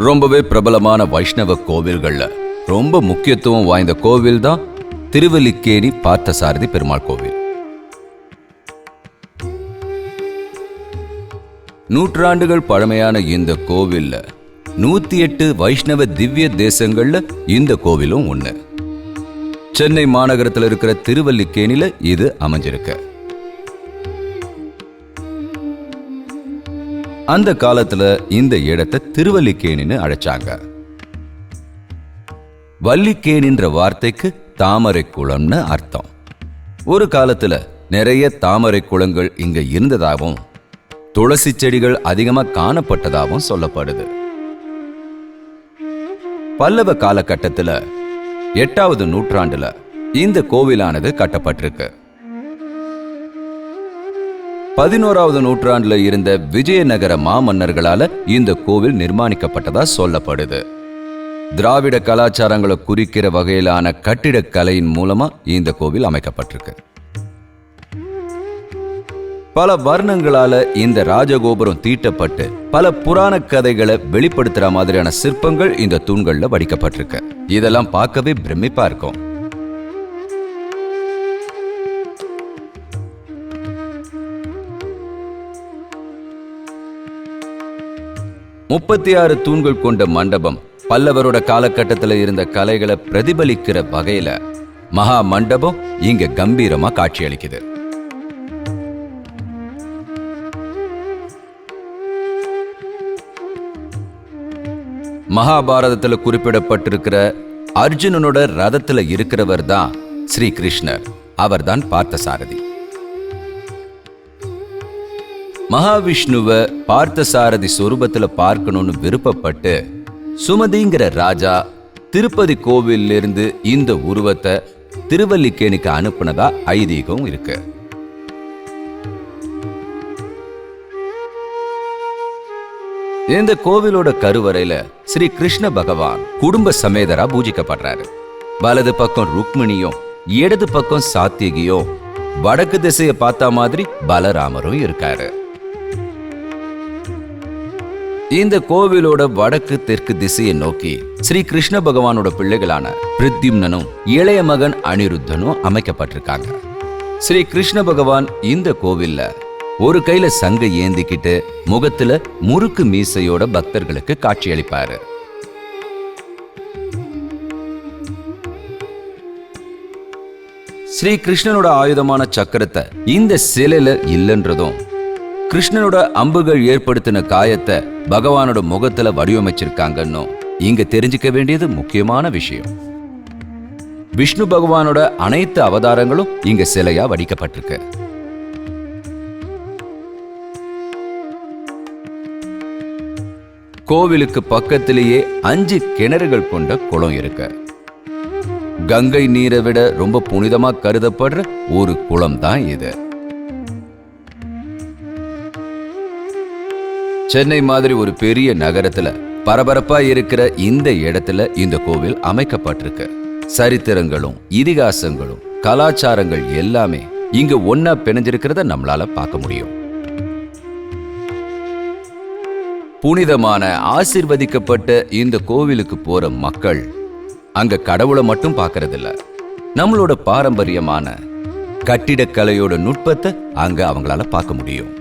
ரொம்பவே பிரபலமான வைஷ்ணவ கோவில்கள்ல ரொம்ப முக்கியத்துவம் வாய்ந்த கோவில் தான் திருவல்லிக்கேணி பார்த்தசாரதி பெருமாள் கோவில். நூற்றாண்டுகள் பழமையான இந்த கோவில்ல 108 வைஷ்ணவ திவ்ய தேசங்கள்ல இந்த கோவிலும் ஒண்ணு. சென்னை மாநகரத்தில் இருக்கிற திருவல்லிக்கேணில இது அமைஞ்சிருக்கு. அந்த காலத்துல இந்த இடத்தை திருவல்லிக்கேணின்னு அழைச்சாங்க. வல்லிக்கேணின்ற வார்த்தைக்கு தாமரை குளம்னு அர்த்தம். ஒரு காலத்துல நிறைய தாமரை குளங்கள் இங்க இருந்ததாகவும் துளசி செடிகள் அதிகமா காணப்பட்டதாகவும் சொல்லப்படுது. பல்லவ காலகட்டத்துல 8வது நூற்றாண்டுல இந்த கோவிலானது கட்டப்பட்டிருக்கு. 11வது நூற்றாண்டுல இருந்த விஜயநகர மாமன்னர்களால இந்த கோவில் நிர்மாணிக்கப்பட்டதா சொல்லப்படுது. திராவிட கலாச்சாரங்களை குறிக்கிற வகையிலான கட்டிடக்கலையின் மூலமா இந்த கோவில் அமைக்கப்பட்டிருக்கு. பல வர்ணங்களால இந்த ராஜகோபுரம் தீட்டப்பட்டு பல புராண கதைகளை வெளிப்படுத்துற மாதிரியான சிற்பங்கள் இந்த தூண்கள்ல வடிக்கப்பட்டிருக்கு. இதெல்லாம் பார்க்கவே பிரமிப்பா இருக்கும். முப்பத்தி 6 தூண்கள் கொண்ட மண்டபம் பல்லவரோட காலகட்டத்தில் இருந்த கலைகளை பிரதிபலிக்கிற வகையில மகா மண்டபம் இங்க கம்பீரமா காட்சியளிக்குது. மகாபாரதத்துல குறிப்பிடப்பட்டிருக்கிற அர்ஜுனனோட ரதத்துல இருக்கிறவர் தான் ஸ்ரீ கிருஷ்ணர். அவர்தான் பார்த்தசாரதி. மகாவிஷ்ணுவ பார்த்தசாரதி சொரூபத்துல பார்க்கணும்னு விருப்பப்பட்டு சுமதிங்கிற ராஜா திருப்பதி கோவில்ல இருந்து இந்த உருவத்தை திருவல்லிக்கேணிக்கு அனுப்புனதா ஐதீகம் இருக்கு. இந்த கோவிலோட கருவறையில ஸ்ரீ கிருஷ்ண பகவான் குடும்ப சமேதரா பூஜிக்கப்படுறாரு. வலது பக்கம் ருக்மிணியும் இடது பக்கம் சாத்தியகியும் வடக்கு திசையை பார்த்த மாதிரி பலராமரும் இருக்காரு. இந்த கோவிலோட வடக்கு தெற்கு திசையை நோக்கி ஸ்ரீ கிருஷ்ண பகவானோட பிள்ளைகளான பிரத்யும்னனும் இளைய மகன் அனிருத்தனும் அமைக்கப்பட்டிருக்காங்க. ஸ்ரீ கிருஷ்ண பகவான் இந்த கோவில்ல ஒரு கையில சங்க ஏந்திக்கிட்டு முகத்துல முறுக்கு மீசையோட பக்தர்களுக்கு காட்சியளிப்பாரு. ஸ்ரீ கிருஷ்ணனோட ஆயுதமான சக்கரத்தை இந்த சிலையில இல்லைன்றதும் கிருஷ்ணனோட அம்புகள் ஏற்படுத்தின காயத்தை பகவானோட முகத்துல வடிவமைச்சிருக்காங்கன்னு இங்க தெரிஞ்சுக்க வேண்டியது முக்கியமான விஷயம். விஷ்ணு பகவானோட அனைத்து அவதாரங்களும் இங்க சிலையா வடிக்கப்பட்டிருக்கு. கோவிலுக்கு பக்கத்திலேயே 5 கிணறுகள் கொண்ட குளம் இருக்கு. கங்கை நீரை விட ரொம்ப புனிதமா கருதப்படுற ஒரு குளம் தான் இது. சென்னை மாதிரி ஒரு பெரிய நகரத்துல பரபரப்பா இருக்கிற இந்த இடத்துல இந்த கோவில் அமைக்கப்பட்டிருக்கு. சரித்திரங்களும் இதிகாசங்களும் கலாச்சாரங்கள் எல்லாமே இங்க ஒன்னா பிணைஞ்சிருக்கிறத நம்மளால பார்க்க முடியும். புனிதமான ஆசீர்வதிக்கப்பட்ட இந்த கோவிலுக்கு போற மக்கள் அங்க கடவுளை மட்டும் பார்க்கறதில்ல, நம்மளோட பாரம்பரியமான கட்டிடக்கலையோட நுட்பத்தை அங்க அவங்களால பார்க்க முடியும்.